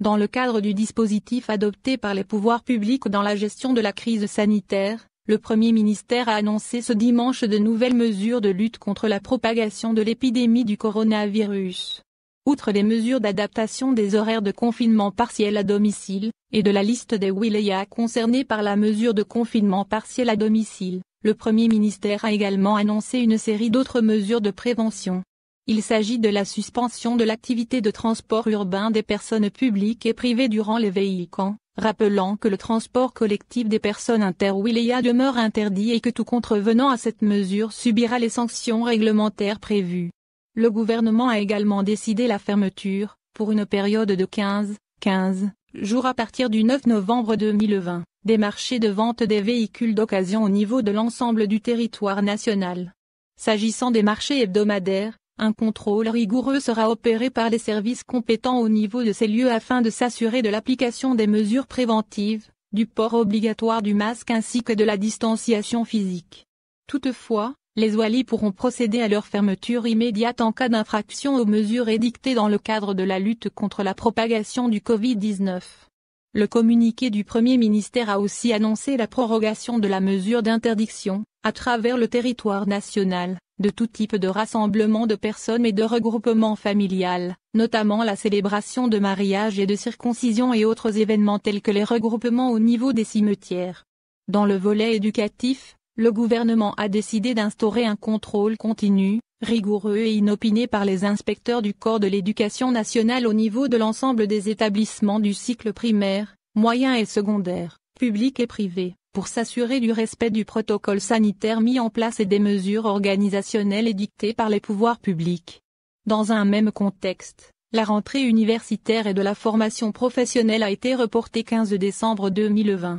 Dans le cadre du dispositif adopté par les pouvoirs publics dans la gestion de la crise sanitaire, le Premier ministre a annoncé ce dimanche de nouvelles mesures de lutte contre la propagation de l'épidémie du coronavirus. Outre les mesures d'adaptation des horaires de confinement partiel à domicile, et de la liste des wilayas concernés par la mesure de confinement partiel à domicile, le Premier ministre a également annoncé une série d'autres mesures de prévention. Il s'agit de la suspension de l'activité de transport urbain des personnes publiques et privées durant les week-ends, rappelant que le transport collectif des personnes inter-wilayas demeure interdit et que tout contrevenant à cette mesure subira les sanctions réglementaires prévues. Le gouvernement a également décidé la fermeture, pour une période de 15 jours à partir du 9 novembre 2020, des marchés de vente des véhicules d'occasion au niveau de l'ensemble du territoire national. S'agissant des marchés hebdomadaires, un contrôle rigoureux sera opéré par les services compétents au niveau de ces lieux afin de s'assurer de l'application des mesures préventives, du port obligatoire du masque ainsi que de la distanciation physique. Toutefois, les oualis pourront procéder à leur fermeture immédiate en cas d'infraction aux mesures édictées dans le cadre de la lutte contre la propagation du Covid-19. Le communiqué du Premier ministre a aussi annoncé la prorogation de la mesure d'interdiction, à travers le territoire national, de tout type de rassemblement de personnes et de regroupement familial, notamment la célébration de mariage et de circoncision et autres événements tels que les regroupements au niveau des cimetières. Dans le volet éducatif, le gouvernement a décidé d'instaurer un contrôle continu, rigoureux et inopiné par les inspecteurs du corps de l'éducation nationale au niveau de l'ensemble des établissements du cycle primaire, moyen et secondaire, public et privé, pour s'assurer du respect du protocole sanitaire mis en place et des mesures organisationnelles édictées par les pouvoirs publics. Dans un même contexte, la rentrée universitaire et de la formation professionnelle a été reportée 15 décembre 2020.